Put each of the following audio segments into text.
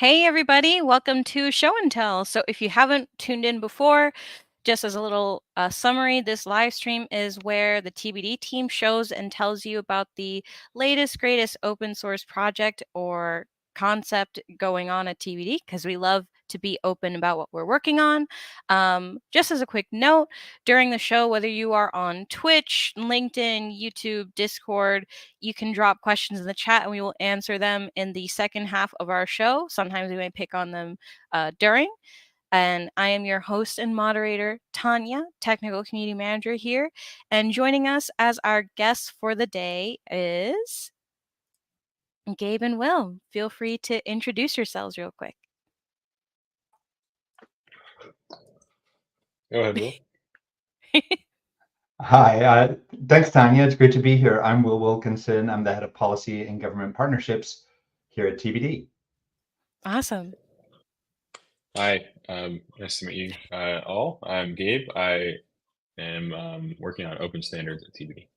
Hey, everybody, welcome to Show and Tell. So, if you haven't tuned in before, just as a little summary, this live stream is where the TBD team shows and tells you about the latest, greatest open source project or concept going on at TBD because we love to be open about what we're working on. Just as a quick note, during the show, whether you are on Twitch, LinkedIn, YouTube, Discord, you can drop questions in the chat and we will answer them in the second half of our show. Sometimes we may pick on them during. And I am your host and moderator, Tanya, Technical Community Manager here. And joining us as our guests for the day is Gabe and Will. Feel free to introduce yourselves real quick. Go ahead, Will. Hi, thanks, Tanya. It's great to be here. I'm Will Wilkinson. I'm the head of policy and government partnerships here at TBD. Awesome. Hi, nice to meet you all. I'm Gabe. I am working on open standards at TBD.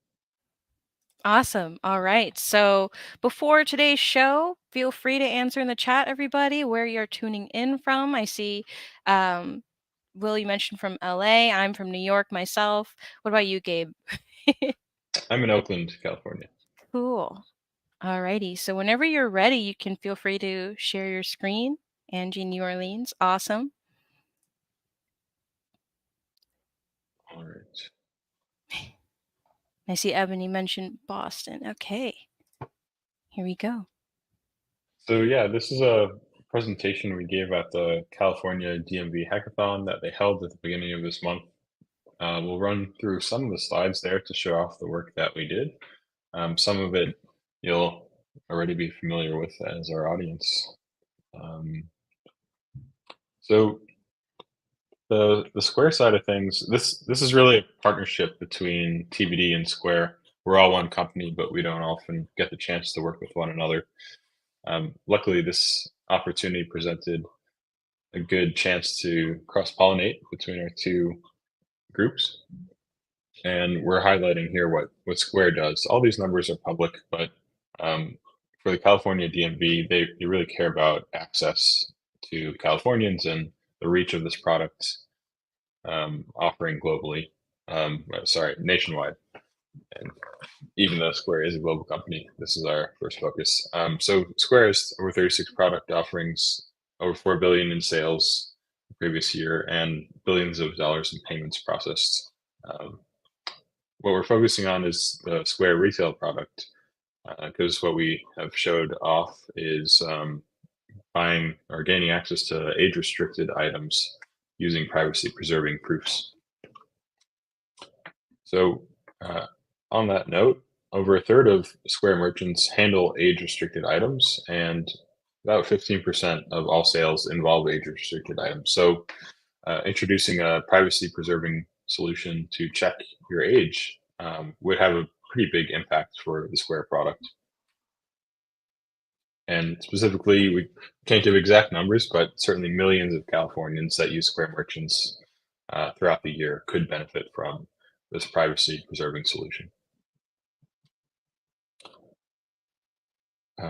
Awesome. All right. So before today's show, feel free to answer in the chat, everybody, where you're tuning in from. I see Will, you mentioned from LA. I'm from New York myself. What about you, Gabe? I'm in Oakland, California. Cool. All righty. So whenever you're ready, you can feel free to share your screen. Angie, New Orleans. Awesome. All right. I see Ebony mentioned Boston. Okay. Here we go. So yeah, this is a presentation we gave at the California DMV Hackathon that they held at the beginning of this month. We'll run through some of the slides there to show off the work that we did. Some of it you'll already be familiar with as our audience. So the Square side of things, this is really a partnership between TBD and Square. We're all one company, but we don't often get the chance to work with one another. Luckily, this opportunity presented a good chance to cross-pollinate between our two groups. And we're highlighting here what Square does. All these numbers are public, but for the California DMV, they really care about access to Californians and the reach of this product offering globally. Nationwide. And even though Square is a global company, this is our first focus. So Square has over 36 product offerings, over 4 billion in sales the previous year, and billions of dollars in payments processed. What we're focusing on is the Square retail product, because what we have showed off is buying or gaining access to age-restricted items using privacy-preserving proofs. So on that note, over a third of Square merchants handle age-restricted items, and about 15% of all sales involve age-restricted items. So introducing a privacy-preserving solution to check your age would have a pretty big impact for the Square product. And specifically, we can't give exact numbers, but certainly millions of Californians that use Square merchants throughout the year could benefit from this privacy-preserving solution.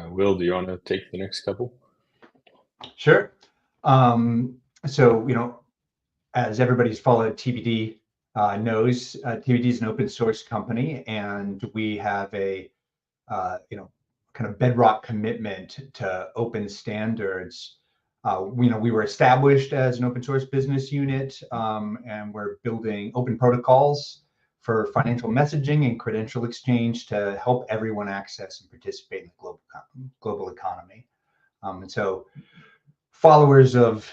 Will, do you want to take the next couple? Sure. So, as everybody's followed TBD knows, TBD is an open source company, and we have a, kind of bedrock commitment to open standards. We were established as an open source business unit, and we're building open protocols for financial messaging and credential exchange to help everyone access and participate in the global economy. And so followers of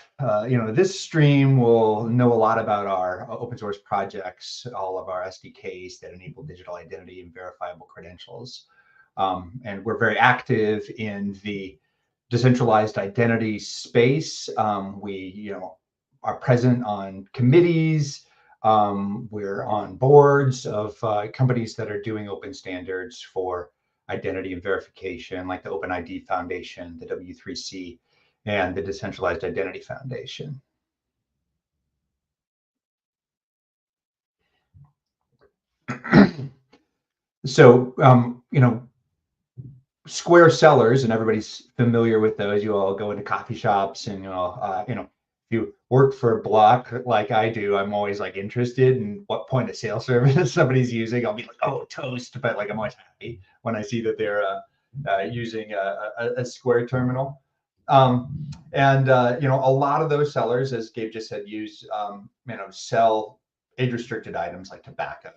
this stream will know a lot about our open source projects, all of our SDKs that enable digital identity and verifiable credentials. And we're very active in the decentralized identity space. We are present on committees. We're on boards of companies that are doing open standards for identity and verification, like the OpenID Foundation, the W3C, and the Decentralized Identity Foundation. So, Square sellers, and everybody's familiar with those. You all go into coffee shops, and if you work for a Block like I do, I'm always like interested in what point of sale service somebody's using. I'll be like, oh, Toast, but like I'm always happy when I see that they're using a Square terminal. And a lot of those sellers, as Gabe just said, sell age restricted items like tobacco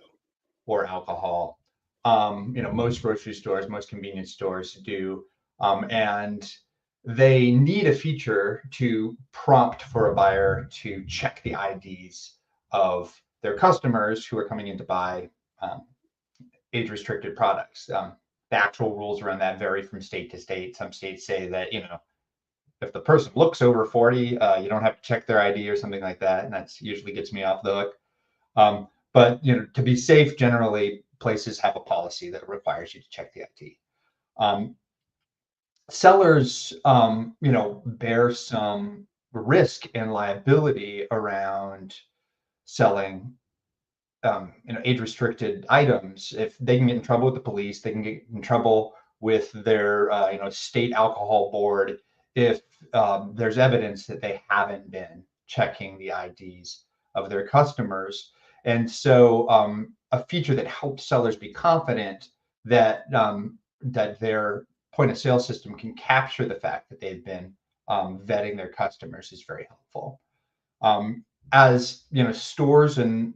or alcohol. Most grocery stores, most convenience stores do, and they need a feature to prompt for a buyer to check the IDs of their customers who are coming in to buy age-restricted products. The actual rules around that vary from state to state. Some states say that if the person looks over 40, you don't have to check their ID or something like that, and that's usually gets me off the hook. But to be safe, generally places have a policy that requires you to check the ID. Sellers, bear some risk and liability around selling, age-restricted items. If they can get in trouble with the police, they can get in trouble with their, state alcohol board if there's evidence that they haven't been checking the IDs of their customers. And so a feature that helps sellers be confident that that their point of sale system can capture the fact that they've been vetting their customers is very helpful. As stores and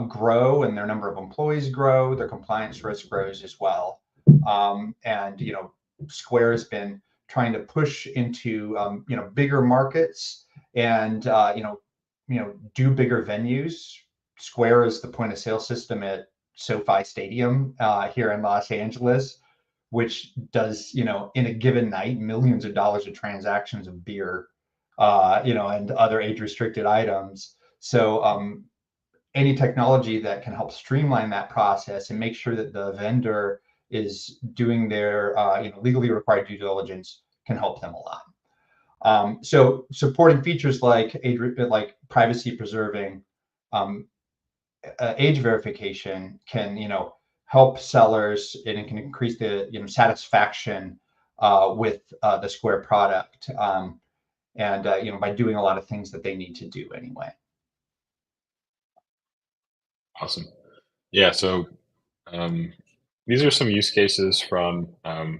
grow and their number of employees grow, their compliance risk grows as well. And Square has been trying to push into bigger markets and do bigger venues. Square is the point of sale system at SoFi Stadium here in Los Angeles, which does in a given night millions of dollars of transactions of beer, and other age restricted items. So any technology that can help streamline that process and make sure that the vendor is doing their legally required due diligence can help them a lot. So supporting features like privacy preserving age verification can help sellers, and it can increase the satisfaction with the Square product, and by doing a lot of things that they need to do anyway. Awesome. Yeah. So these are some use cases from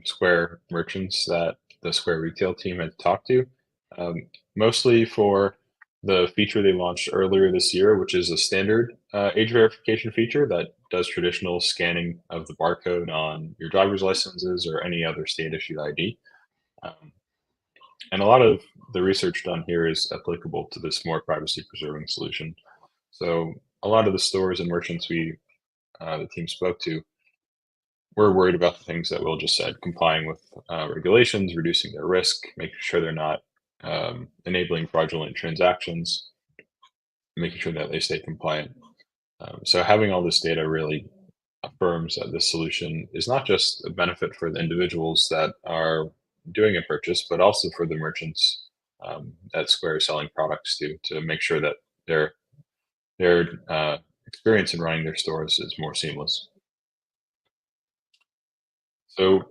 Square merchants that the Square retail team had talked to, mostly for the feature they launched earlier this year, which is a standard age verification feature that does traditional scanning of the barcode on your driver's licenses or any other state-issued ID. And a lot of the research done here is applicable to this more privacy-preserving solution. So a lot of the stores and merchants the team spoke to, we're worried about the things that Will just said, complying with regulations, reducing their risk, making sure they're not enabling fraudulent transactions, making sure that they stay compliant. So having all this data really affirms that this solution is not just a benefit for the individuals that are doing a purchase, but also for the merchants that Square is selling products to make sure that their experience in running their stores is more seamless. So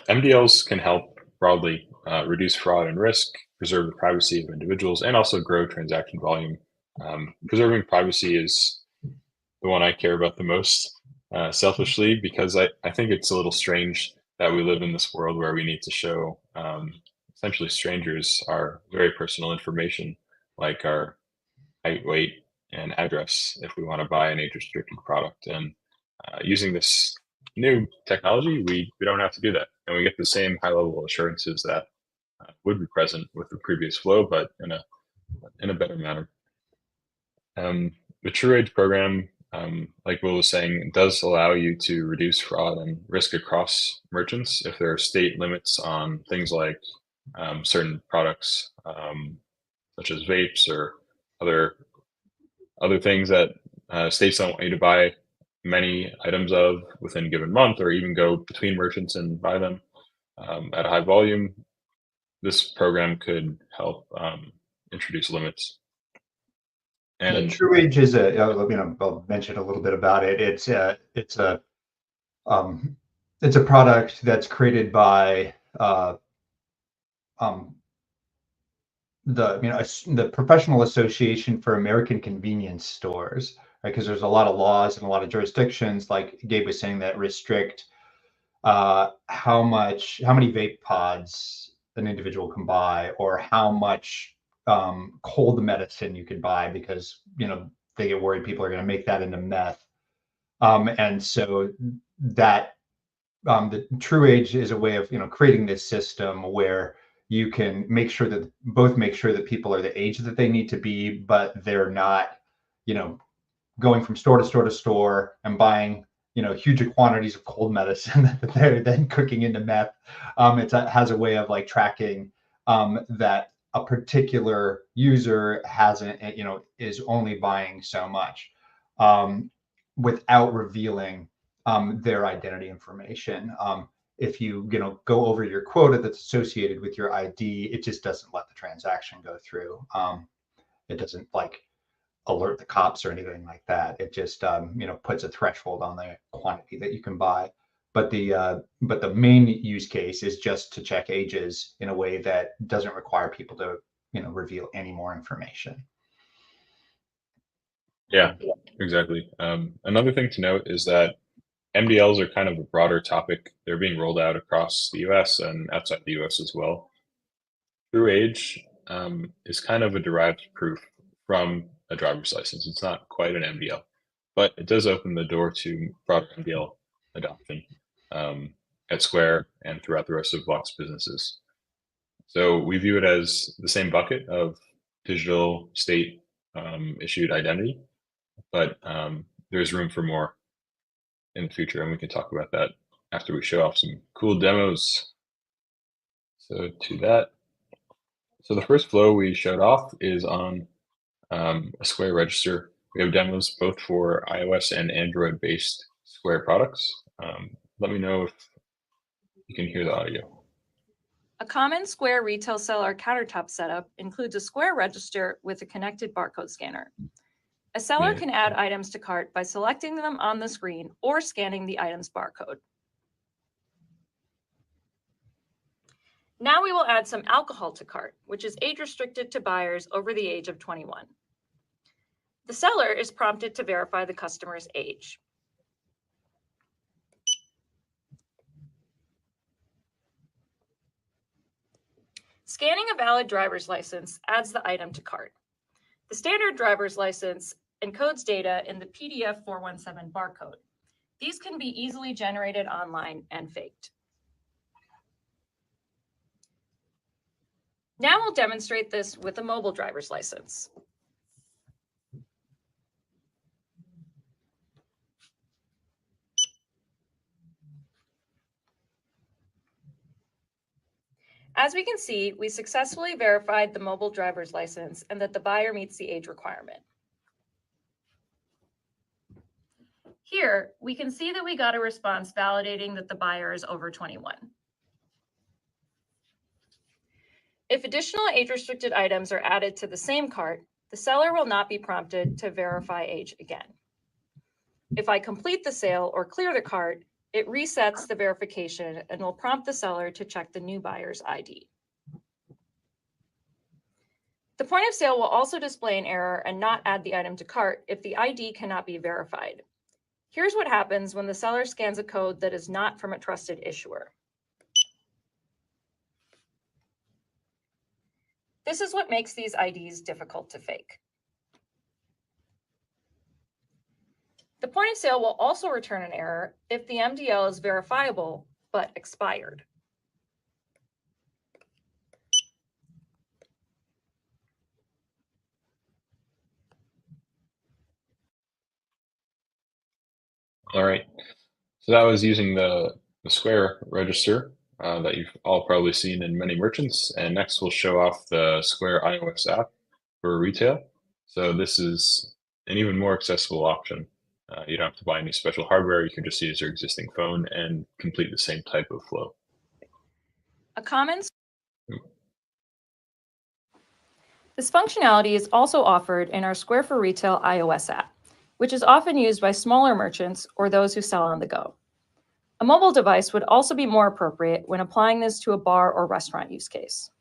MDLs can help broadly reduce fraud and risk, preserve the privacy of individuals, and also grow transaction volume. Preserving privacy is the one I care about the most, selfishly, because I think it's a little strange that we live in this world where we need to show essentially strangers our very personal information, like our height, weight, and address, if we want to buy an age-restricted product. And using this new technology, we don't have to do that, and we get the same high-level assurances that would be present with the previous flow, but in a better manner. The True Age program, like Will was saying, does allow you to reduce fraud and risk across merchants if there are state limits on things like certain products, such as vapes or other things that states don't want you to buy many items of within a given month, or even go between merchants and buy them at a high volume. This program could help introduce limits. And True Age is I'll mention a little bit about it. It's a it's a product that's created by the Professional Association for American Convenience Stores, right? Because there's a lot of laws and a lot of jurisdictions, like Gabe was saying, that restrict how many vape pods an individual can buy, or how much cold medicine you can buy, because they get worried people are going to make that into meth. And so that the True Age is a way of creating this system where you can make sure that people are the age that they need to be, but they're not going from store to store to store and buying huge quantities of cold medicine that they're then cooking into meth. It has a way of like tracking that a particular user hasn't is only buying so much without revealing their identity information. If you go over your quota that's associated with your ID, it just doesn't let the transaction go through. It doesn't like alert the cops or anything like that. It just puts a threshold on the quantity that you can buy. But the main use case is just to check ages in a way that doesn't require people to reveal any more information. Yeah, exactly. Another thing to note is that MDLs are kind of a broader topic. They're being rolled out across the US and outside the US as well. True Age is kind of a derived proof from a driver's license. It's not quite an MDL, but it does open the door to broader MDL adoption at Square and throughout the rest of Vox businesses. So we view it as the same bucket of digital state issued identity, but there's room for more in the future, and we can talk about that after we show off some cool demos. So to that, so the first flow we showed off is on a Square register. We have demos both for iOS and Android-based Square products. Let me know if you can hear the audio. A common Square retail seller countertop setup includes a Square register with a connected barcode scanner. A seller can add items to cart by selecting them on the screen or scanning the item's barcode. Now we will add some alcohol to cart, which is age restricted to buyers over the age of 21. The seller is prompted to verify the customer's age. Scanning a valid driver's license adds the item to cart. The standard driver's license encodes data in the PDF 417 barcode. These can be easily generated online and faked. Now we'll demonstrate this with a mobile driver's license. As we can see, we successfully verified the mobile driver's license and that the buyer meets the age requirement. Here, we can see that we got a response validating that the buyer is over 21. If additional age-restricted items are added to the same cart, the seller will not be prompted to verify age again. If I complete the sale or clear the cart, it resets the verification and will prompt the seller to check the new buyer's ID. The point of sale will also display an error and not add the item to cart if the ID cannot be verified. Here's what happens when the seller scans a code that is not from a trusted issuer. This is what makes these IDs difficult to fake. The point of sale will also return an error if the MDL is verifiable but expired. All right, so that was using the Square register that you've all probably seen in many merchants. And next we'll show off the Square iOS app for retail. So this is an even more accessible option. You don't have to buy any special hardware. You can just use your existing phone and complete the same type of flow. This functionality is also offered in our Square for Retail iOS app, which is often used by smaller merchants or those who sell on the go. A mobile device would also be more appropriate when applying this to a bar or restaurant use case.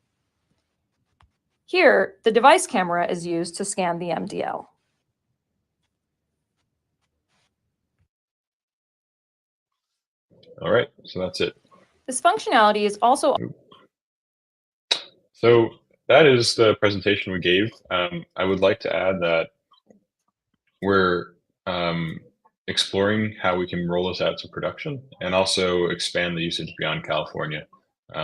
Here, the device camera is used to scan the MDL. All right, so that's it. This functionality is also... So that is the presentation we gave. I would like to add that we're exploring how we can roll this out to production and also expand the usage beyond California.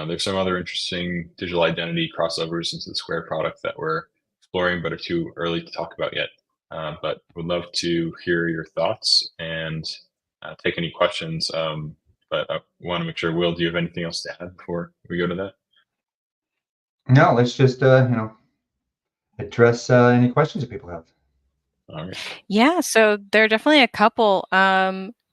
There's some other interesting digital identity crossovers into the Square product that we're exploring, but are too early to talk about yet. But would love to hear your thoughts and take any questions. But I want to make sure, Will, do you have anything else to add before we go to that? No, let's just address any questions that people have. All right. Yeah, so there are definitely a couple.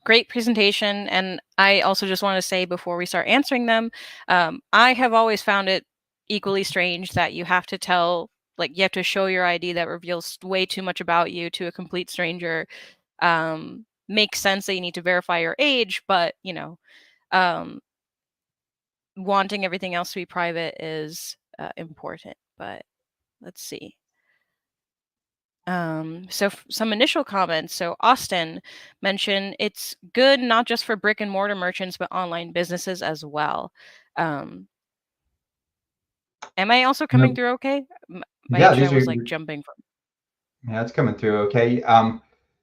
Great presentation, and I also just want to say before we start answering them, I have always found it equally strange that you have to tell, like, you have to show your ID that reveals way too much about you to a complete stranger. Makes sense that you need to verify your age, but wanting everything else to be private is important. But let's see. So some initial comments. So Austin mentioned it's good not just for brick and mortar merchants, but online businesses as well. Am I also coming through okay? My Yeah, internet was like jumping from. Yeah, it's coming through okay.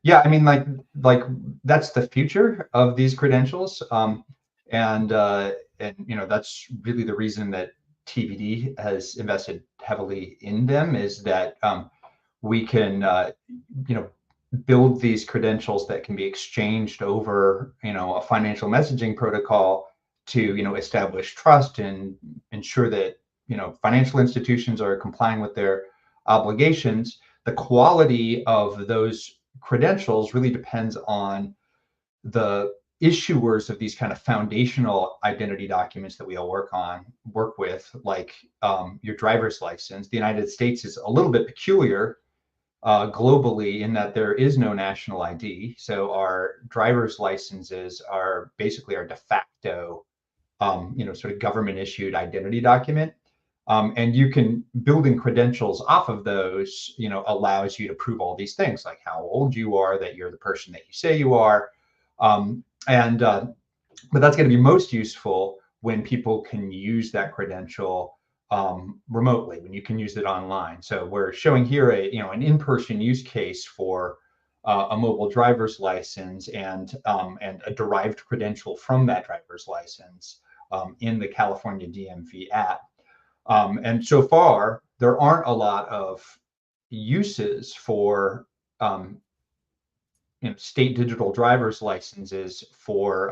Yeah, I mean, like that's the future of these credentials, and that's really the reason that TBD has invested heavily in them, is that we can build these credentials that can be exchanged over a financial messaging protocol to establish trust and ensure that financial institutions are complying with their obligations. The quality of those credentials really depends on the issuers of these kind of foundational identity documents that we all work with, like your driver's license. The United States is a little bit peculiar globally in that there is no national ID. So our driver's licenses are basically our de facto, sort of government issued identity document. And you can building credentials off of those, allows you to prove all these things, like how old you are, that you're the person that you say you are. But that's going to be most useful when people can use that credential remotely, when you can use it online. So we're showing here an in-person use case for a mobile driver's license and a derived credential from that driver's license in the California DMV app. And so far, there aren't a lot of uses for state digital driver's licenses for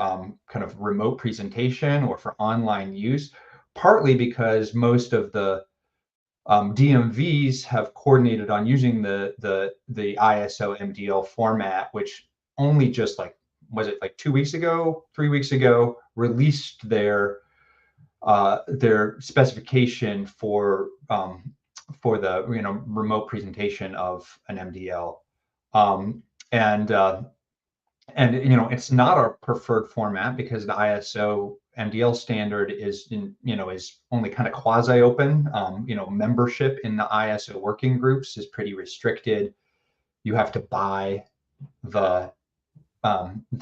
kind of remote presentation or for online use, partly because most of the DMVs have coordinated on using the ISO MDL format, which only just was it 2 weeks ago, 3 weeks ago, released their specification for the remote presentation of an MDL, and it's not our preferred format because the ISO MDL standard is only kind of quasi open. Membership in the ISO working groups is pretty restricted. You have to buy the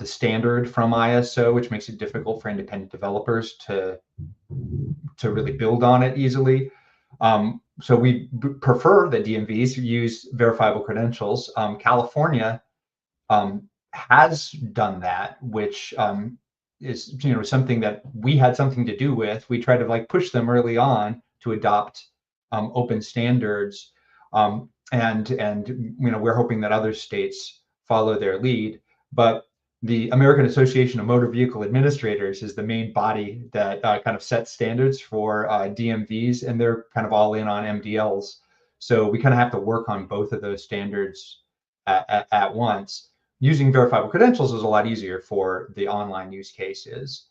standard from ISO, which makes it difficult for independent developers to really build on it easily. So we prefer that DMVs use verifiable credentials. California has done that, which is something that we had something to do with. We tried to push them early on to adopt open standards, and we're hoping that other states follow their lead. But the American Association of Motor Vehicle Administrators is the main body that kind of sets standards for DMVs, and they're kind of all in on MDLs. So we kind of have to work on both of those standards at once. Using verifiable credentials is a lot easier for the online use cases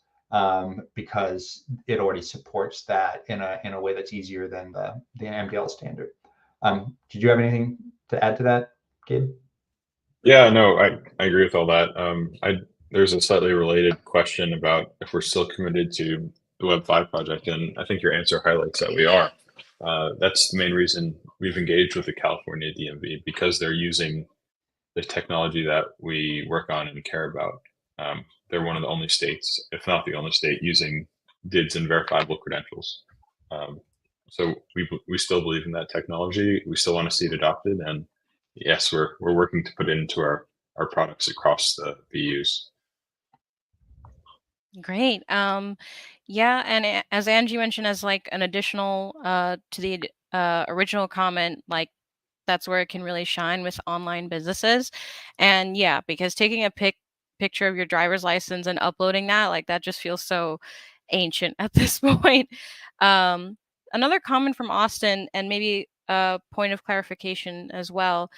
because it already supports that in a way that's easier than the MDL standard. Did you have anything to add to that, Gabe? Yeah, no, I agree with all that. there's a slightly related question about if we're still committed to the Web5 project, and I think your answer highlights that we are. That's the main reason we've engaged with the California DMV, because they're using the technology that we work on and care about. They're one of the only states, if not the only state, using DIDs and verifiable credentials. So we still believe in that technology. We still want to see it adopted, and yes, we're working to put it into our products across the VUs. Great. Yeah, and as Angie mentioned, as like an additional to the original comment, like that's where it can really shine with online businesses. And yeah, because taking a picture of your driver's license and uploading that, like that just feels so ancient at this point. Um, Another comment from Austin, and maybe a point of clarification as well.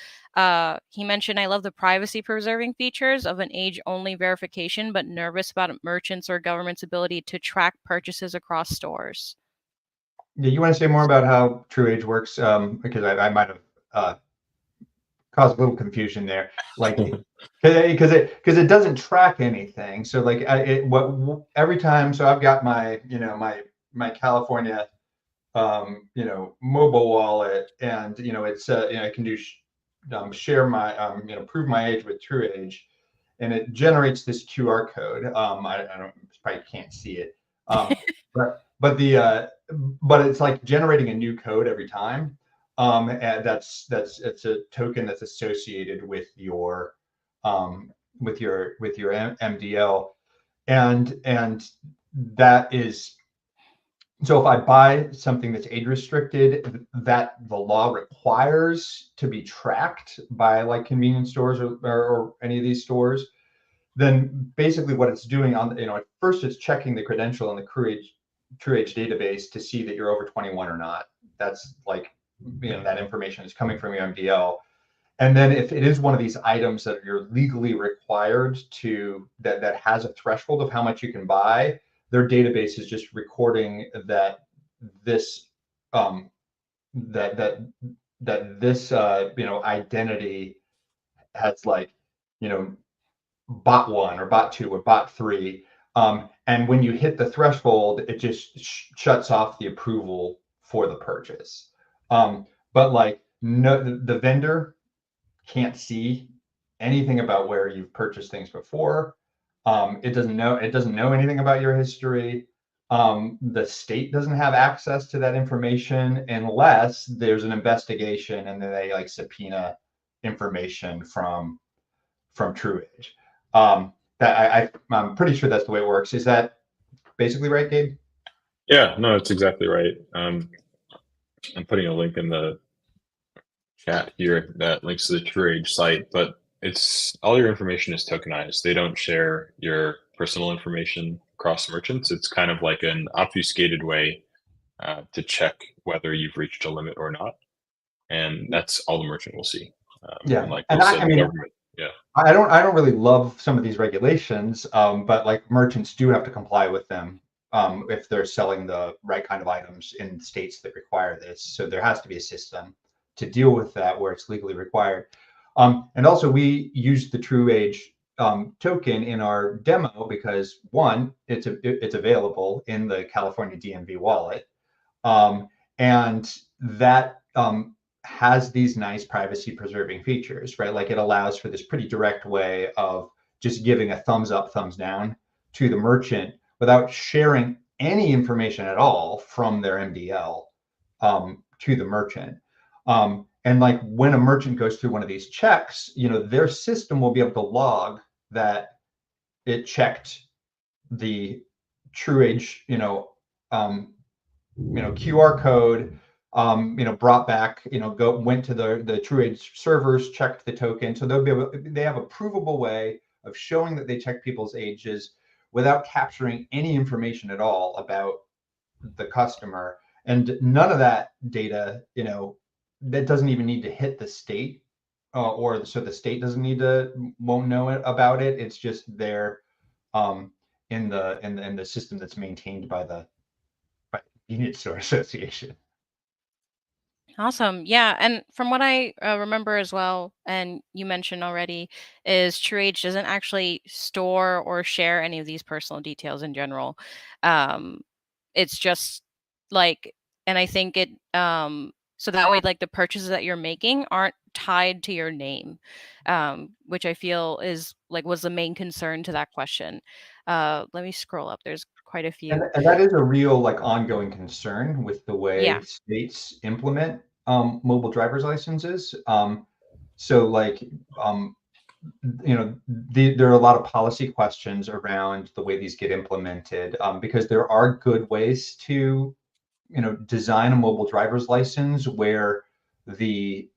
He mentioned, I love the privacy preserving features of an age only verification, but nervous about merchants or government's ability to track purchases across stores. Yeah, you want to say more about how True Age works? Because I might have caused a little confusion there. Like, because it doesn't track anything. So like every time. So I've got my my California mobile wallet, and it's I can do share my prove my age with True Age, and it generates this QR code. I don't probably can't see it, but it's like generating a new code every time. And it's a token that's associated with your MDL, and that is. So if I buy something that's age restricted, that the law requires to be tracked by like convenience stores or any of these stores, then basically what it's doing at first it's checking the credential in the True Age database to see that you're over 21 or not. That's like, that information is coming from your MDL. And then if it is one of these items that you're legally required to, that has a threshold of how much you can buy, their database is just recording that this this identity has like bot 1 or bot 2 or bot 3, and when you hit the threshold, it just shuts off the approval for the purchase. But like, no, the vendor can't see anything about where you've purchased things before. It doesn't know anything about your history. The state doesn't have access to that information unless there's an investigation and then they like subpoena information from True Age. I'm pretty sure that's the way it works. Is that basically right, Gabe? Yeah, no, that's exactly right. I'm putting a link in the chat here that links to the True Age site, but it's all your information is tokenized. They don't share your personal information across merchants. It's kind of like an obfuscated way to check whether you've reached a limit or not, and that's all the merchant will see. Yeah, and like and said, the government. Yeah, I don't really love some of these regulations, but like merchants do have to comply with them if they're selling the right kind of items in states that require this. So there has to be a system to deal with that where it's legally required. And also we use the True Age token in our demo because one, it's available in the California DMV wallet, and that has these nice privacy preserving features, right? Like it allows for this pretty direct way of just giving a thumbs up, thumbs down to the merchant without sharing any information at all from their MDL to the merchant. And like when a merchant goes through one of these checks, their system will be able to log that it checked the True Age, QR code, brought back, went to the True Age servers, checked the token. So they have a provable way of showing that they check people's ages without capturing any information at all about the customer. And none of that data, that doesn't even need to hit the state, or so the state won't know about it. It's just there in the system that's maintained by the Convenience Store Association. Awesome. Yeah. And from what I remember as well, and you mentioned already, is TrueAge doesn't actually store or share any of these personal details in general. Um, it's just like, and I think so that way, like the purchases that you're making aren't tied to your name, which I feel is like was the main concern to that question. Let me scroll up. There's quite a And, few. and that is a real like ongoing concern with the way Yeah. states implement mobile driver's licenses. So like there are a lot of policy questions around the way these get implemented, because there are good ways to design a mobile driver's license where the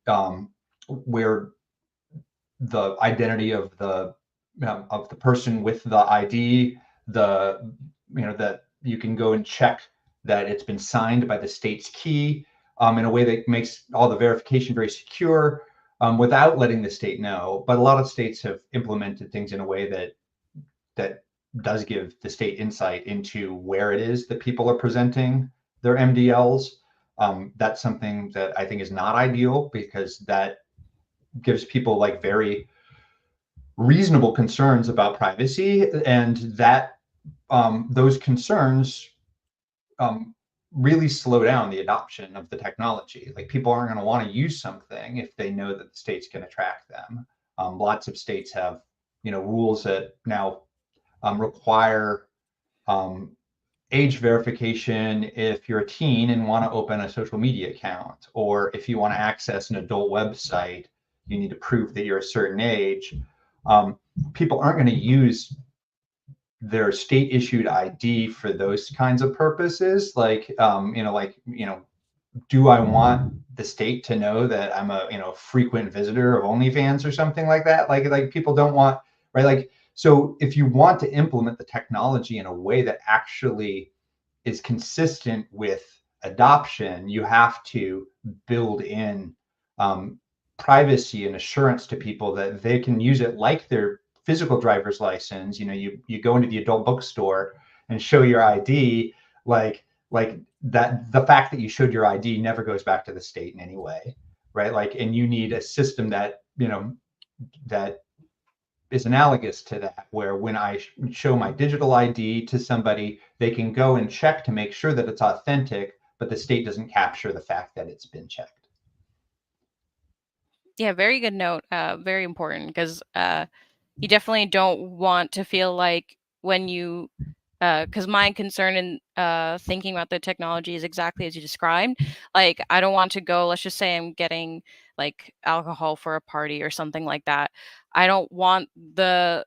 where the identity of the person with the ID, that you can go and check that it's been signed by the state's key, in a way that makes all the verification very secure, without letting the state know. But a lot of states have implemented things in a way that does give the state insight into where it is that people are presenting their MDLs. That's something that I think is not ideal, because that gives people like very reasonable concerns about privacy, and that those concerns really slow down the adoption of the technology. Like, people aren't going to want to use something if they know that the state's going to track them. Lots of states have rules that now require age verification if you're a teen and want to open a social media account, or if you want to access an adult website, you need to prove that you're a certain age. People aren't going to use their state issued ID for those kinds of purposes. Do I want the state to know that I'm a frequent visitor of OnlyFans or something like that? Like people don't want, right? Like, so if you want to implement the technology in a way that actually is consistent with adoption, you have to build in privacy and assurance to people that they can use it like their physical driver's license. You go into the adult bookstore and show your ID, like that. The fact that you showed your ID never goes back to the state in any way, right? Like, and you need a system that that is analogous to that, where when I show my digital ID to somebody, they can go and check to make sure that it's authentic, but the state doesn't capture the fact that it's been checked. Yeah, very good note. Very important because you definitely don't want to feel like when you, because my concern in thinking about the technology is exactly as you described. Like, I don't want to go, let's just say I'm getting like alcohol for a party or something like that. I don't want the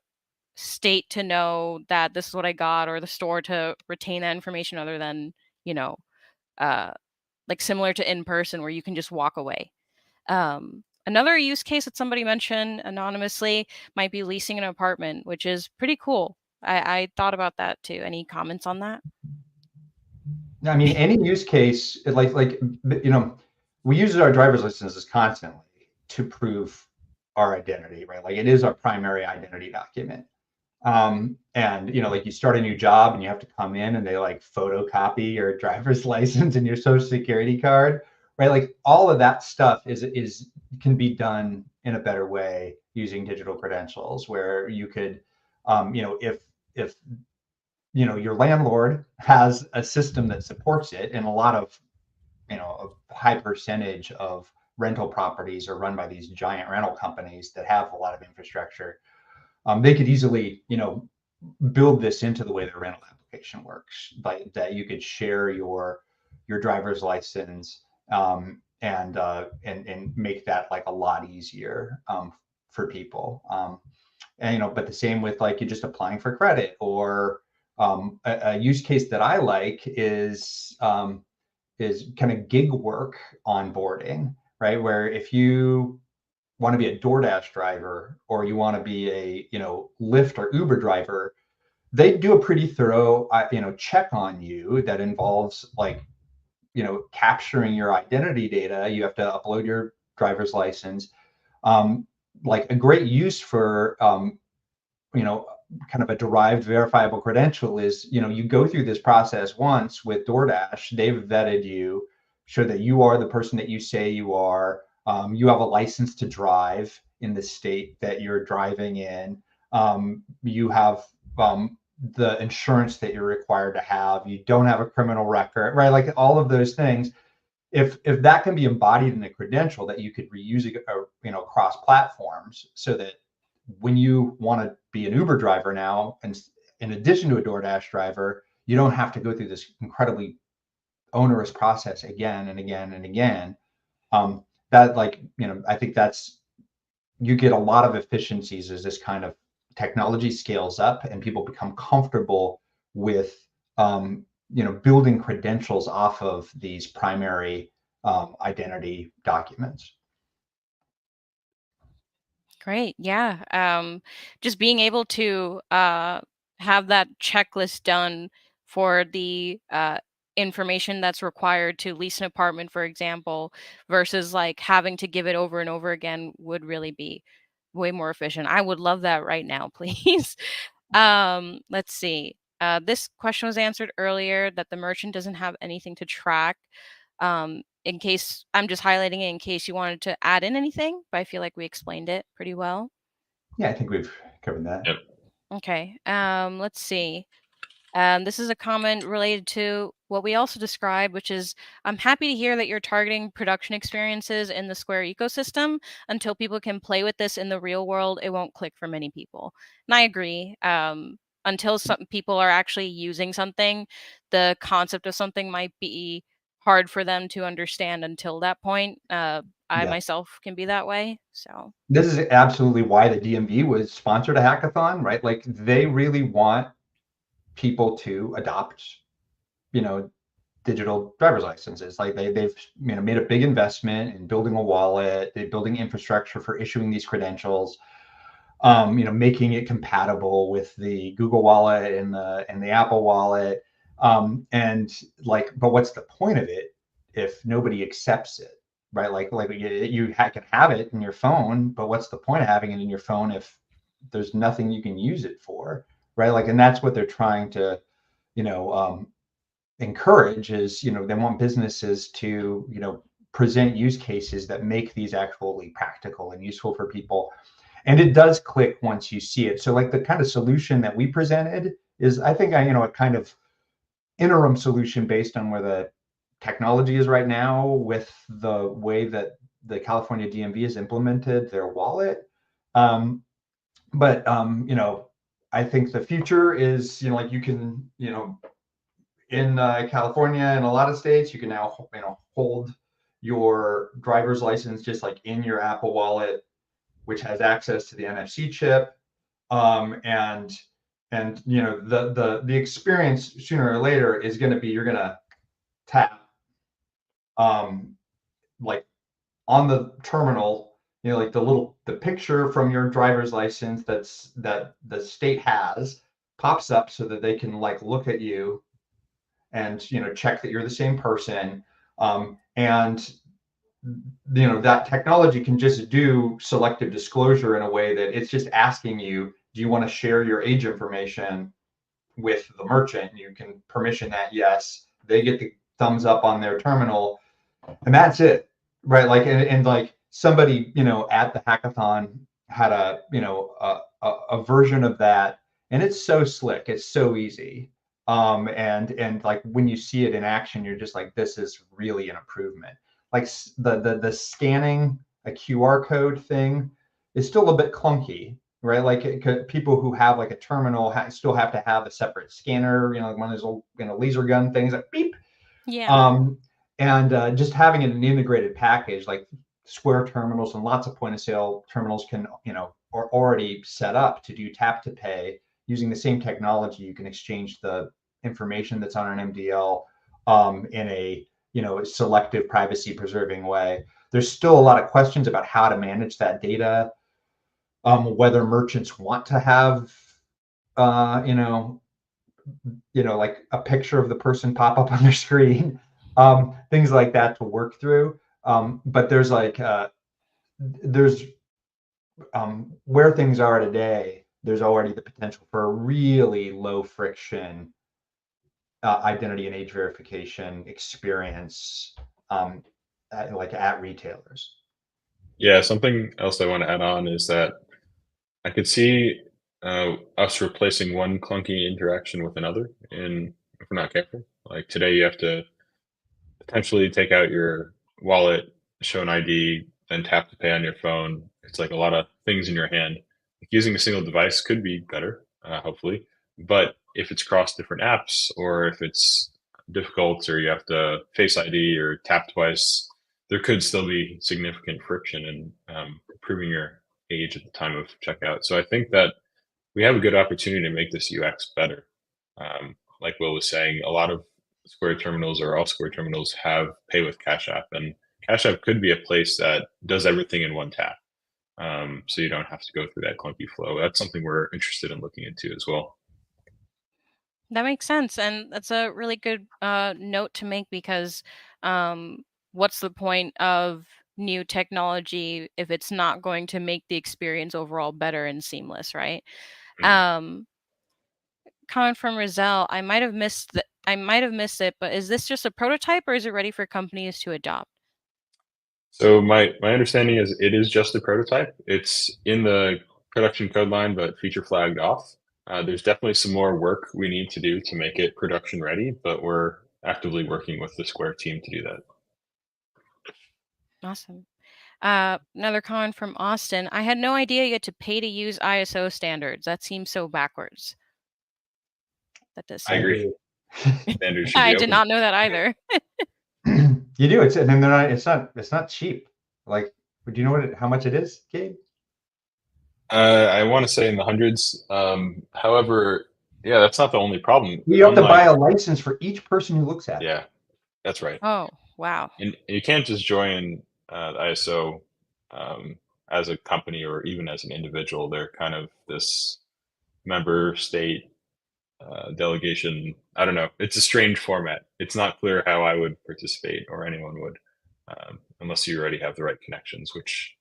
state to know that this is what I got, or the store to retain that information other than, you know, uh, like similar to in person where you can just walk away. Another use case that somebody mentioned anonymously might be leasing an apartment, which is pretty cool. I thought about that too. Any comments on that? I mean, any use case, we use our driver's licenses constantly to prove our identity, right? Like, it is our primary identity document. And like, you start a new job and you have to come in and they like photocopy your driver's license and your social security card, right? Like, all of that stuff can be done in a better way using digital credentials, where you could, if your landlord has a system that supports it, and a lot of a high percentage of rental properties are run by these giant rental companies that have a lot of infrastructure. They could easily build this into the way the rental application works, like that you could share your driver's license, and make that like a lot easier for people. And but the same with like you just applying for credit, or a use case that I like is kind of gig work onboarding, right? Where if you want to be a DoorDash driver, or you want to be a Lyft or Uber driver, they do a pretty thorough check on you that involves like capturing your identity data. You have to upload your driver's license. Like, a great use for kind of a derived verifiable credential is you go through this process once with DoorDash. They've vetted you show that you are the person that you say you are. You have a license to drive in the state that you're driving in. You have the insurance that you're required to have. You don't have a criminal record, right? Like all of those things. If that can be embodied in a credential that you could reuse, across platforms, so that when you want to be an Uber driver now, and in addition to a DoorDash driver, you don't have to go through this incredibly onerous process again and again and again. That, like, I think that's, you get a lot of efficiencies as this kind of technology scales up and people become comfortable with building credentials off of these primary identity documents. Great. Yeah. Just being able to have that checklist done for the information that's required to lease an apartment, for example, versus like having to give it over and over again would really be way more efficient. I would love that right now, please. Let's see. This question was answered earlier, that the merchant doesn't have anything to track. In case, I'm just highlighting it in case you wanted to add in anything, but I feel like we explained it pretty well. Yeah, I think we've covered that. Yep. Okay. Let's see. This is a comment related to what we also described, which is, I'm happy to hear that you're targeting production experiences in the Square ecosystem. Until people can play with this in the real world, it won't click for many people. And I agree. Until some people are actually using something, the concept of something might be hard for them to understand until that point. I Yeah. myself can be that way. So This is absolutely why the DMV was sponsored a hackathon, right? Like, they really want people to adopt, digital driver's licenses. Like they've made a big investment in building a wallet, they're building infrastructure for issuing these credentials, making it compatible with the Google Wallet and the Apple Wallet. And like, but what's the point of it if nobody accepts it, right? Like you can have it in your phone, but what's the point of having it in your phone if there's nothing you can use it for, right? Like, and that's what they're trying to, encourage is, they want businesses to, present use cases that make these actually practical and useful for people. And it does click once you see it. So like the kind of solution that we presented is, I think, a kind of interim solution based on where the technology is right now with the way that the California DMV has implemented their wallet. But I think the future is, like you can, in California and a lot of states, you can now, hold your driver's license just like in your Apple Wallet, which has access to the NFC chip. And the experience sooner or later is going to be, you're going to tap like on the terminal, like the picture from your driver's license that the state has pops up so that they can like look at you and check that you're the same person. And that technology can just do selective disclosure in a way that it's just asking you, do you want to share your age information with the merchant? You can permission that, yes. They get the thumbs up on their terminal, and that's it, right? Like, and like somebody at the hackathon had a version of that, and it's so slick, it's so easy. And like when you see it in action, you're just like, this is really an improvement. Like the scanning a QR code thing is still a bit clunky, right? Like people who have like a terminal still have to have a separate scanner, like one of those old laser gun things that beep. yeah. And just having an integrated package like Square terminals and lots of point of sale terminals can, are already set up to do tap to pay using the same technology. You can exchange the information that's on an MDL in a selective, privacy preserving way. There's still a lot of questions about how to manage that data, whether merchants want to have like a picture of the person pop up on their screen, things like that to work through. But there's like where things are today, there's already the potential for a really low friction identity and age verification experience at retailers. Yeah, something else I want to add on is that I could see us replacing one clunky interaction with another, and if we're not careful, like today, you have to potentially take out your wallet, show an ID, then tap to pay on your phone. It's like a lot of things in your hand. Like using a single device could be better, hopefully. But if it's across different apps, or if it's difficult, or you have to Face ID or tap twice, there could still be significant friction in proving your age at the time of checkout. So I think that we have a good opportunity to make this UX better. Like Will was saying, a lot of Square terminals, or all Square terminals, have Pay with Cash App, and Cash App could be a place that does everything in one tap. So you don't have to go through that clunky flow. That's something we're interested in looking into as well. That makes sense, and that's a really good note to make, because what's the point of new technology if it's not going to make the experience overall better and seamless, right? Mhm. Coming from Rizal, I might have missed it, but is this just a prototype, or is it ready for companies to adopt? So my understanding is it is just a prototype. It's in the production code line, but feature flagged off. There's definitely some more work we need to do to make it production ready, but we're actively working with the Square team to do that. Awesome. Another comment from Austin. I had no idea you had to pay to use ISO standards. That seems so backwards. That does I seem. agree. Standards should be I did open. not know that either. You do. And then they're not. It's not cheap. Like, do you know how much it is, Gabe? I want to say in the hundreds. However, yeah, that's not the only problem. You have to buy a license for each person who looks at it. Yeah, that's right. Oh, wow. And you can't just join the ISO as a company or even as an individual. They're kind of this member state delegation. I don't know. It's a strange format. It's not clear how I would participate, or anyone would, unless you already have the right connections, which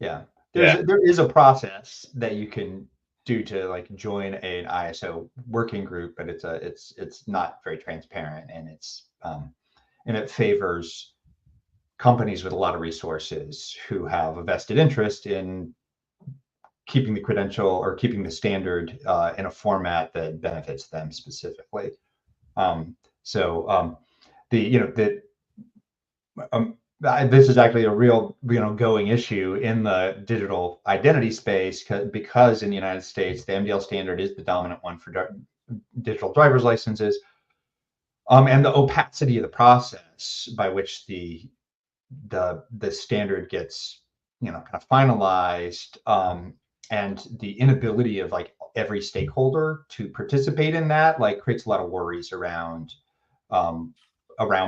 Yeah. There is a process that you can do to like join an ISO working group, but it's not very transparent, and it favors companies with a lot of resources who have a vested interest in keeping the credential or keeping the standard in a format that benefits them specifically. This is actually a real, going issue in the digital identity space, because in the United States, the MDL standard is the dominant one for digital driver's licenses, and the opacity of the process by which the standard gets, kind of finalized, and the inability of like every stakeholder to participate in that, like, creates a lot of worries around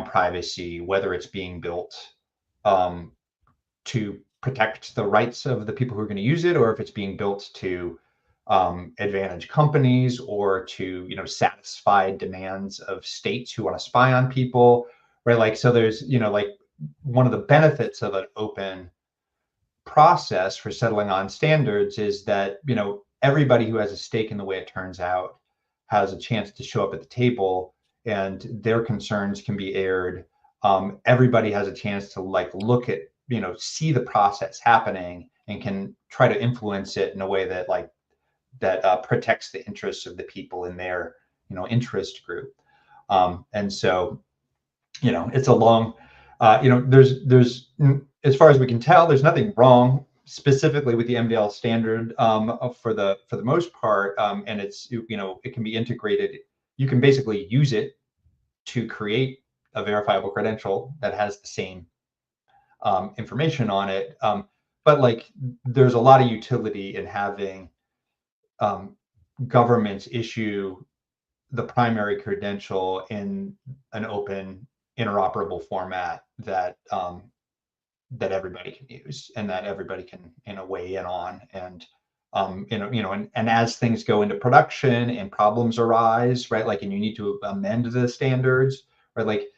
privacy, whether it's being built to protect the rights of the people who are going to use it, or if it's being built to advantage companies, or to satisfy demands of states who want to spy on people, right? Like, so there's like, one of the benefits of an open process for settling on standards is that everybody who has a stake in the way it turns out has a chance to show up at the table, and their concerns can be aired. Everybody has a chance to like look at, see the process happening, and can try to influence it in a way that protects the interests of the people in their interest group. And so it's a long, there's as far as we can tell, there's nothing wrong specifically with the MDL standard for the most part, and it's it can be integrated. You can basically use it to create a verifiable credential that has the same information on it, but like, there's a lot of utility in having governments issue the primary credential in an open, interoperable format that everybody can use, and that everybody can weigh in on. And and as things go into production and problems arise, right, like, and you need to amend the standards, right, like,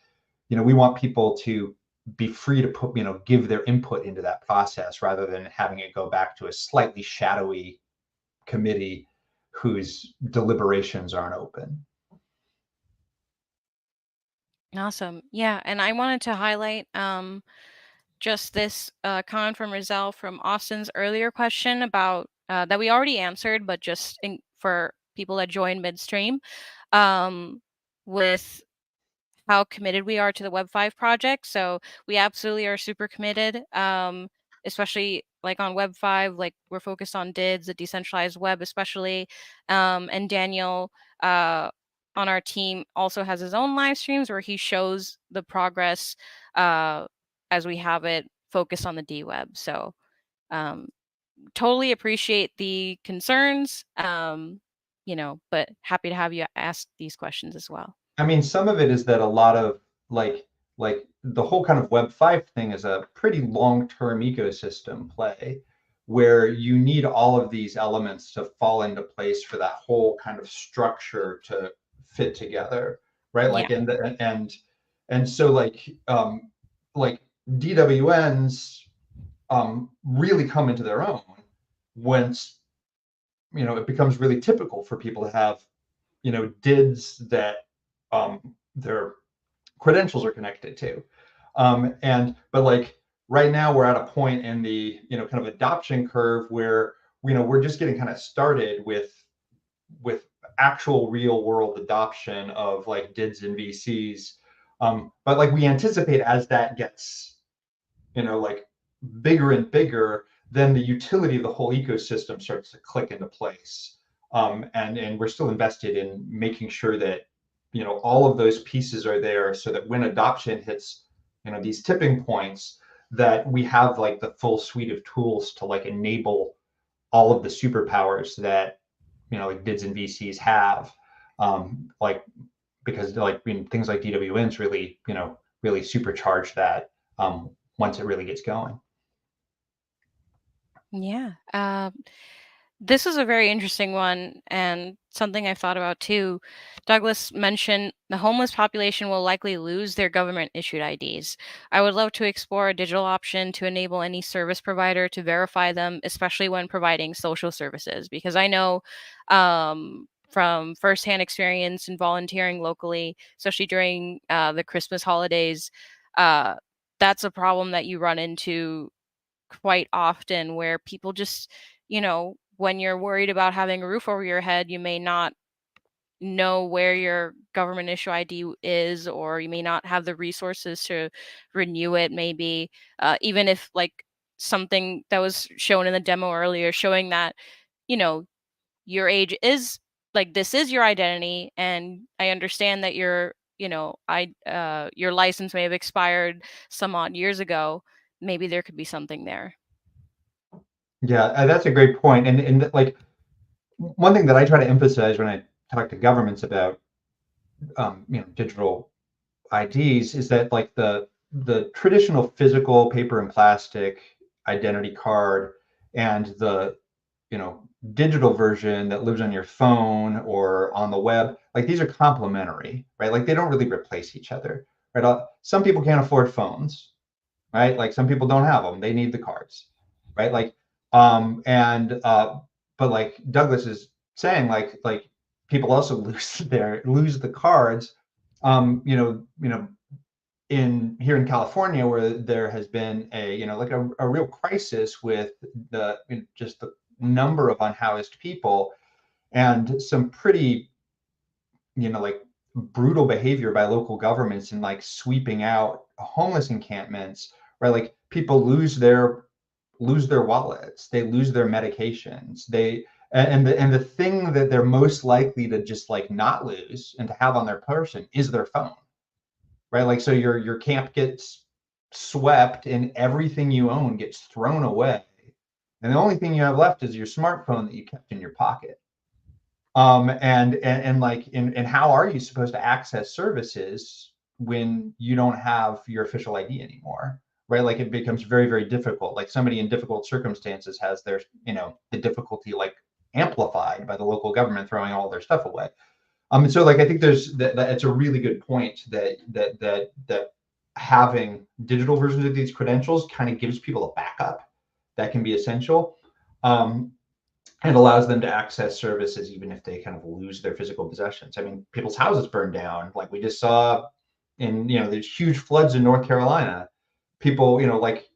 we want people to be free to put, give their input into that process, rather than having it go back to a slightly shadowy committee whose deliberations aren't open. Awesome. Yeah, and I wanted to highlight just this comment from Rizal from Austin's earlier question about that we already answered, but just for people that join midstream, with how committed we are to the Web 5 project. So we absolutely are super committed, especially like on Web 5, like we're focused on DIDs, the decentralized web, especially. And Daniel on our team also has his own live streams where he shows the progress as we have it focused on the D web. So um, totally appreciate the concerns, but happy to have you ask these questions as well. I mean, some of it is that a lot of like the whole kind of Web 5 thing is a pretty long-term ecosystem play where you need all of these elements to fall into place for that whole kind of structure to fit together, right? Like and so like DWNs really come into their own once it becomes really typical for people to have DIDs that their credentials are connected to. But like right now we're at a point in the kind of adoption curve where we're just getting kind of started with actual real world adoption of like DIDs and VCs. But like we anticipate as that gets like bigger and bigger, then the utility of the whole ecosystem starts to click into place. And we're still invested in making sure that all of those pieces are there so that when adoption hits these tipping points, that we have like the full suite of tools to like enable all of the superpowers that like DIDs and VCs have, like because like things like DWNs really really supercharge that once it really gets going. Yeah. This is a very interesting one and something I've thought about too. Douglas mentioned the homeless population will likely lose their government issued IDs. I would love to explore a digital option to enable any service provider to verify them, especially when providing social services, because I know from firsthand experience in volunteering locally, especially during the Christmas holidays, uh, that's a problem that you run into quite often where people just, when you're worried about having a roof over your head, you may not know where your government issue ID is, or you may not have the resources to renew it, maybe. Even if, like, something that was shown in the demo earlier, showing that, you know, your age is like this is your identity, and I understand that your license may have expired some odd years ago. Maybe there could be something there. Yeah, that's a great point. And like one thing that I try to emphasize when I talk to governments about digital IDs is that like the traditional physical paper and plastic identity card and the digital version that lives on your phone or on the web, like these are complementary, right? Like they don't really replace each other, right? Some people can't afford phones, right? Like some people don't have them, they need the cards, right? Like but like Douglas is saying, like people also lose the cards, in here in California, where there has been like a real crisis with just the number of unhoused people and some pretty like brutal behavior by local governments in like sweeping out homeless encampments, right? Like people lose their wallets, they lose their medications, and the thing that they're most likely to just like not lose and to have on their person is their phone, right? Like so your camp gets swept and everything you own gets thrown away, and the only thing you have left is your smartphone that you kept in your pocket. And like and how are you supposed to access services when you don't have your official ID anymore, right? Like it becomes very, very difficult. Like somebody in difficult circumstances has their the difficulty like amplified by the local government throwing all their stuff away. And so like I think there's that it's a really good point that having digital versions of these credentials kind of gives people a backup that can be essential. And allows them to access services even if they kind of lose their physical possessions. I mean, people's houses burn down. Like we just saw and there's huge floods in North Carolina. People, like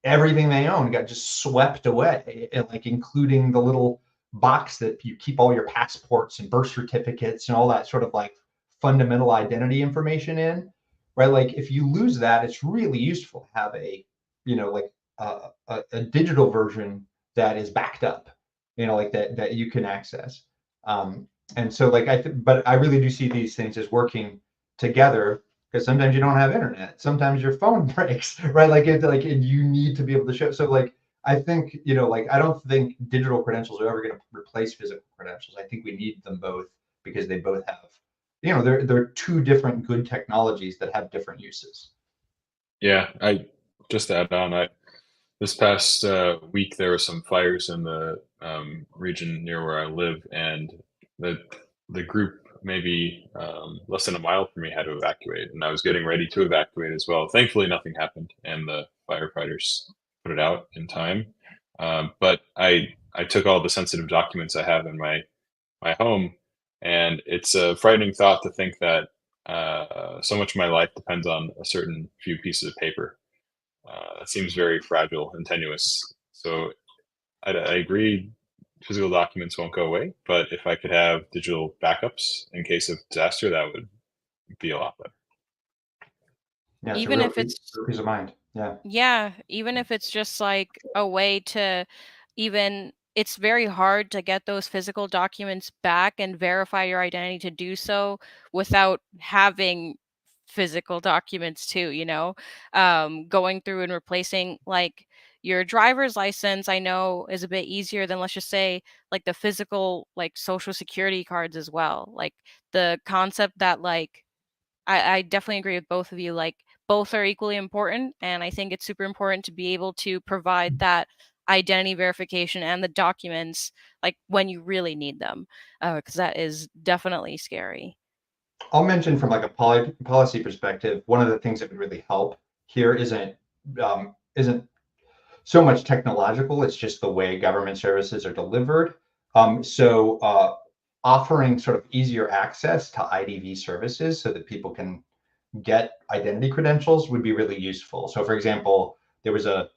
everything they own got just swept away, like including the little box that you keep all your passports and birth certificates and all that sort of like fundamental identity information in, right? Like if you lose that, it's really useful to have a, like a digital version that is backed up, like that you can access. And so like but I really do see these things as working together, because sometimes you don't have internet, sometimes your phone breaks, right? Like you need to be able to show. So like I think like I don't think digital credentials are ever going to replace physical credentials. I think we need them both because they both have they're two different good technologies that have different uses. Yeah, I just to add on, this past week there were some fires in the region near where I live, and the group maybe less than a mile from me had to evacuate, and I was getting ready to evacuate as well. Thankfully, nothing happened, and the firefighters put it out in time. But I took all the sensitive documents I have in my home, and it's a frightening thought to think that so much of my life depends on a certain few pieces of paper. That seems very fragile and tenuous. So I agree, physical documents won't go away, but if I could have digital backups in case of disaster, that would be a lot better. Yeah, Even if it's peace of mind. Yeah. Yeah, even if it's just like a way to it's very hard to get those physical documents back and verify your identity to do so without having physical documents too, going through and replacing like your driver's license, I know is a bit easier than, let's just say, like the physical like social security cards as well. Like the concept that like I definitely agree with both of you. Like both are equally important, and I think it's super important to be able to provide that identity verification and the documents like when you really need them, because that is definitely scary. I'll mention from like a policy perspective, one of the things that would really help here isn't so much technological. It's just the way government services are delivered. So offering sort of easier access to IDV services so that people can get identity credentials would be really useful. So, for example, there was a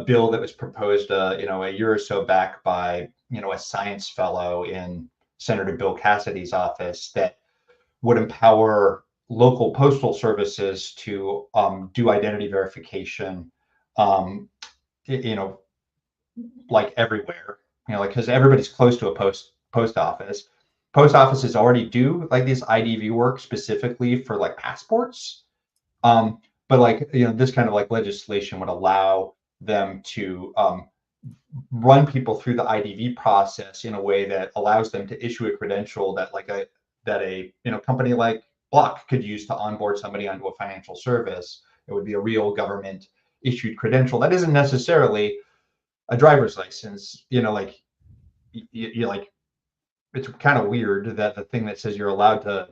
bill that was proposed, a year or so back by a science fellow in Senator Bill Cassidy's office that would empower local postal services to do identity verification, like everywhere, like because everybody's close to a post office. Post offices already do like this IDV work specifically for like passports. But like, this kind of like legislation would allow them to run people through the IDV process in a way that allows them to issue a credential that a company like Block could use to onboard somebody onto a financial service. It would be a real government issued credential that isn't necessarily a driver's license. Like you like, it's kind of weird that the thing that says you're allowed to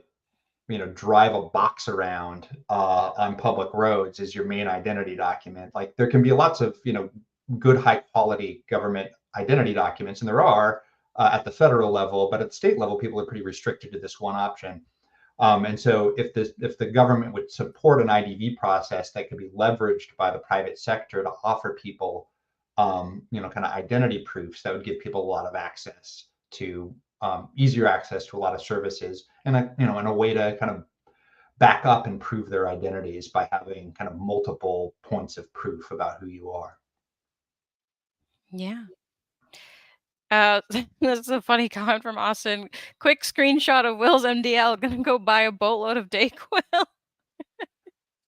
drive a box around on public roads is your main identity document. Like there can be lots of good high quality government identity documents, and there are at the federal level, but at the state level people are pretty restricted to this one option. And so if the government would support an IDV process that could be leveraged by the private sector to offer people kind of identity proofs, that would give people a lot of access to easier access to a lot of services, and in a way to kind of back up and prove their identities by having kind of multiple points of proof about who you are. Yeah. This is a funny comment from Austin. Quick screenshot of Will's MDL. Gonna go buy a boatload of Dayquil.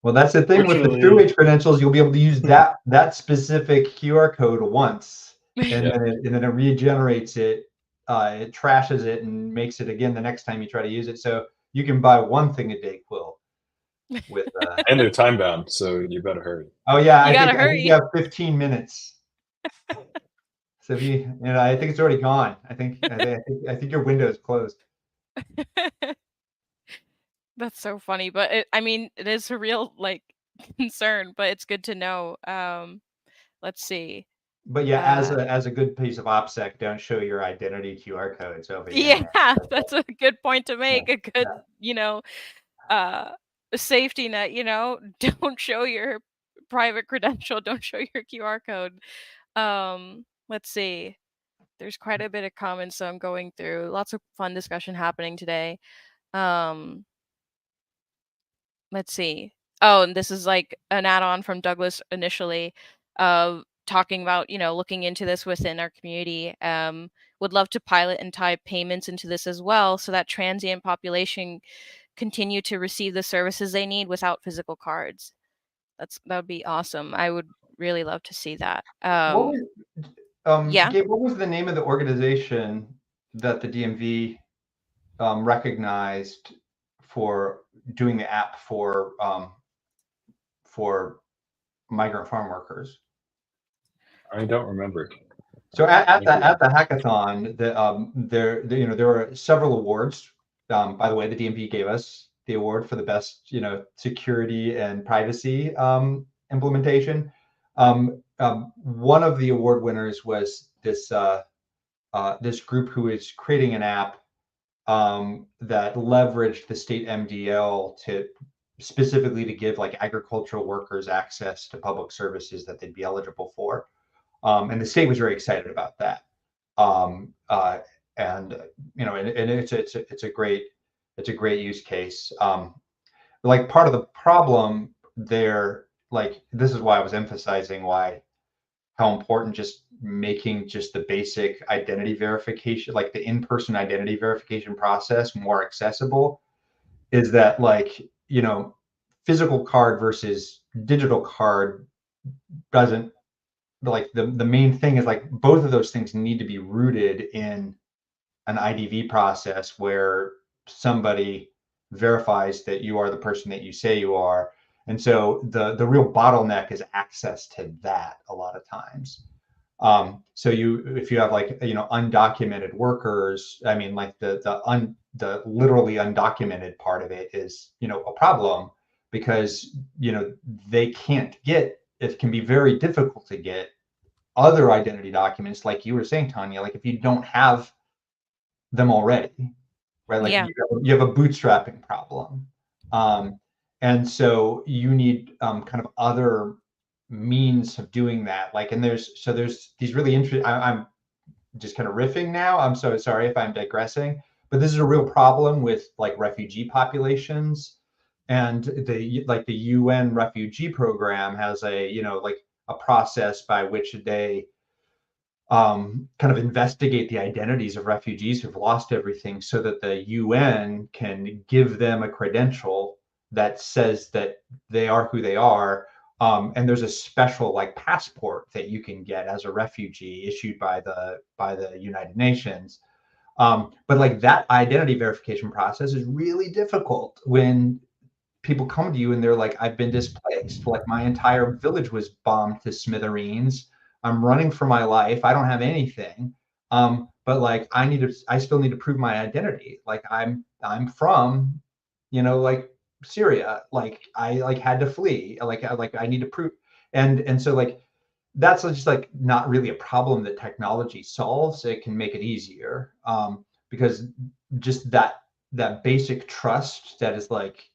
Well, that's the thing with the TrueAge credentials. You'll be able to use that specific QR code once, and then it regenerates it. It trashes it and makes it again the next time you try to use it. So you can buy one thing a Dayquil with. And they're time bound, so you better hurry. Oh yeah, I think you have 15 minutes. So if I think it's already gone. I think your window is closed. That's so funny, but it is a real like concern, but it's good to know. Let's see. But yeah, as a good piece of OPSEC, don't show your identity QR codes over here. Yeah, that's a good point to make. A good, safety net, you know, don't show your private credential, don't show your QR code. Let's see. There's quite a bit of comments, so I'm going through. Lots of fun discussion happening today. Um, let's see. Oh, and this is like an add-on from Douglas initially, talking about, you know, looking into this within our community. Would love to pilot and tie payments into this as well, so that transient population continue to receive the services they need without physical cards. That would be awesome. I would really love to see that. What was, Yeah. Gabe, what was the name of the organization that the DMV recognized for doing the app for migrant farm workers? I don't remember. So at the hackathon, there were several awards. By the way, the DMV gave us the award for the best security and privacy implementation. One of the award winners was this group who is creating an app that leveraged the state MDL to specifically to give like agricultural workers access to public services that they'd be eligible for. And the state was very excited about that. And it's a great use case. Like part of the problem there, like this is why I was emphasizing how important just making just the basic identity verification, like the in-person identity verification process more accessible, is that like, physical card versus digital card doesn't, like the main thing is like both of those things need to be rooted in an IDV process where somebody verifies that you are the person that you say you are. And so the real bottleneck is access to that a lot of times. So if you have like, undocumented workers, I mean, like the literally undocumented part of it is, a problem because, they can't get, it can be very difficult to get other identity documents, like you were saying, Tanya, like if you don't have them already, right? Like Yeah. you have a bootstrapping problem. And so you need kind of other means of doing that. Like, and there's these really interesting, I'm just kind of riffing now. I'm so sorry if I'm digressing, but this is a real problem with like refugee populations. And the UN refugee program has a process by which they kind of investigate the identities of refugees who've lost everything so that the UN can give them a credential that says that they are who they are. And there's a special like passport that you can get as a refugee issued by the United Nations. But like that identity verification process is really difficult when people come to you and they're like, I've been displaced. Like my entire village was bombed to smithereens. I'm running for my life. I don't have anything. But like I still need to prove my identity. Like I'm from, like Syria. Like I like had to flee. Like I need to prove. And so like that's just like not really a problem that technology solves. It can make it easier. Because just that basic trust that is like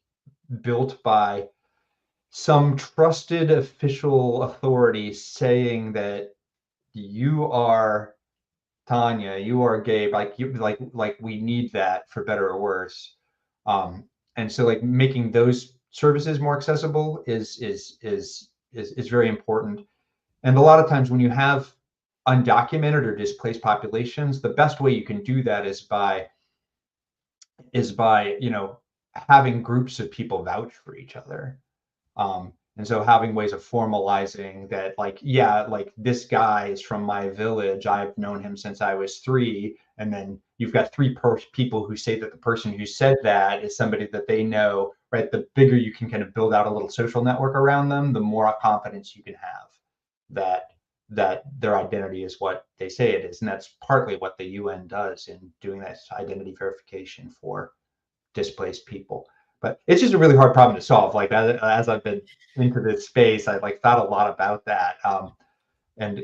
built by some trusted official authority saying that you are Tanya, you are Gabe, like we need that for better or worse. And so like making those services more accessible is very important. And a lot of times when you have undocumented or displaced populations, the best way you can do that is by having groups of people vouch for each other. And so having ways of formalizing that, like, yeah, like this guy is from my village. I've known him since I was 3. And then you've got 3 people who say that the person who said that is somebody that they know, right? The bigger you can kind of build out a little social network around them, the more confidence you can have that their identity is what they say it is. And that's partly what the UN does in doing that identity verification for displaced people. But it's just a really hard problem to solve. Like as I've been into this space, I like thought a lot about that, and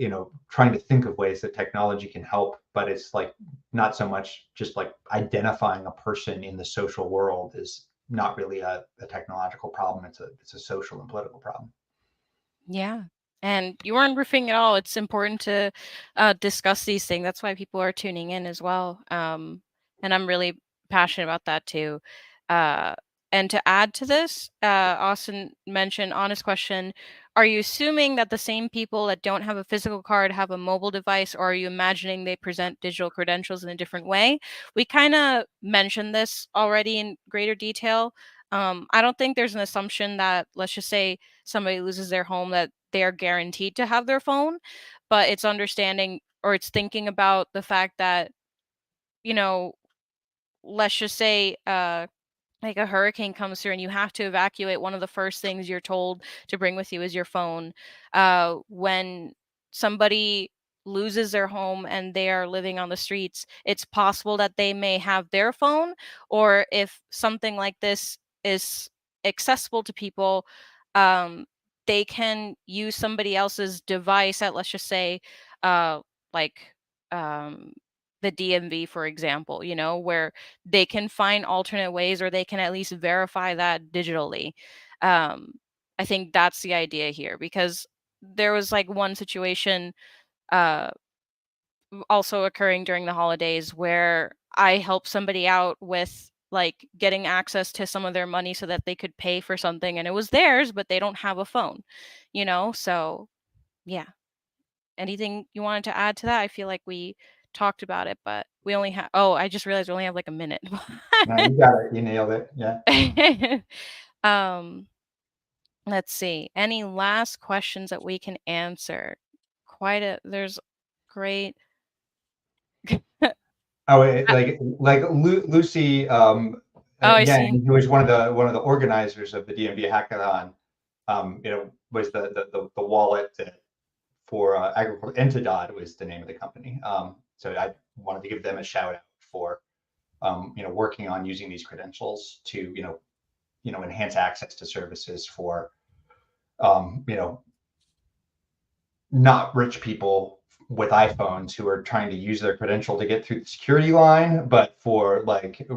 trying to think of ways that technology can help. But it's like not so much just like identifying a person in the social world is not really a technological problem. It's a social and political problem. Yeah. And you weren't roofing at all. It's important to discuss these things. That's why people are tuning in as well. And I'm really passionate about that too. Uh, and to add to this, Austin mentioned honest question. Are you assuming that the same people that don't have a physical card have a mobile device, or are you imagining they present digital credentials in a different way? We kind of mentioned this already in greater detail. I don't think there's an assumption that, let's just say, somebody loses their home, that they are guaranteed to have their phone, but it's understanding, or it's thinking about the fact that, you know, let's just say like a hurricane comes through and you have to evacuate, one of the first things you're told to bring with you is your phone. When somebody loses their home and they are living on the streets, it's possible that they may have their phone, or if something like this is accessible to people, um, they can use somebody else's device at, let's just say, uh, like um, the DMV, for example, where they can find alternate ways, or they can at least verify that digitally. Um, I think that's the idea here, because there was like one situation uh, also occurring during the holidays where I helped somebody out with like getting access to some of their money so that they could pay for something, and it was theirs, but they don't have a phone, So, yeah. Anything you wanted to add to that? I feel like we talked about it, but we only have, oh, I just realized we only have like a minute. No, you got it. You nailed it. Yeah. um, let's see. Any last questions that we can answer? There's great. Oh, like Lucy, Oh, I again, see. who was one of the organizers of the DMV hackathon, was the wallet that for agriculture. Entidad was the name of the company. So I wanted to give them a shout out for working on using these credentials to enhance access to services for not rich people with iPhones who are trying to use their credential to get through the security line, but for like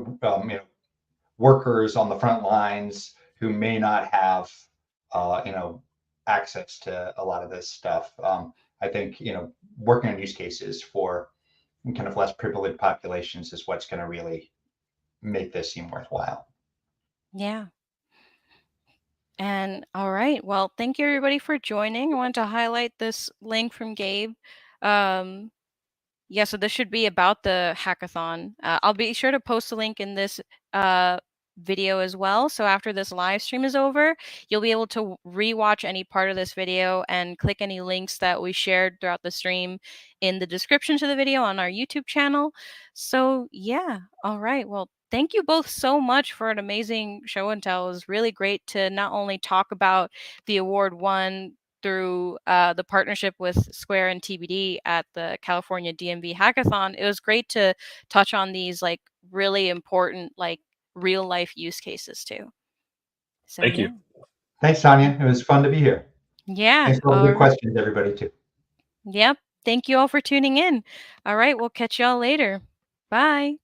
workers on the front lines who may not have access to a lot of this stuff. I think working on use cases for kind of less privileged populations is what's going to really make this seem worthwhile. Yeah. And all right. Well, thank you everybody for joining. I want to highlight this link from Gabe. Um, Yeah, so this should be about the hackathon. I'll be sure to post a link in this video as well. So after this live stream is over, you'll be able to rewatch any part of this video and click any links that we shared throughout the stream in the description to the video on our YouTube channel. So yeah, all right. Well, thank you both so much for an amazing show and tell. It was really great to not only talk about the award won through the partnership with Square and TBD at the California DMV Hackathon. It was great to touch on these like really important like real life use cases too. So Thank you. Thanks, Tanya. It was fun to be here. Yeah. Thanks for all the good questions, everybody, too. Yep. Thank you all for tuning in. All right, we'll catch y'all later. Bye.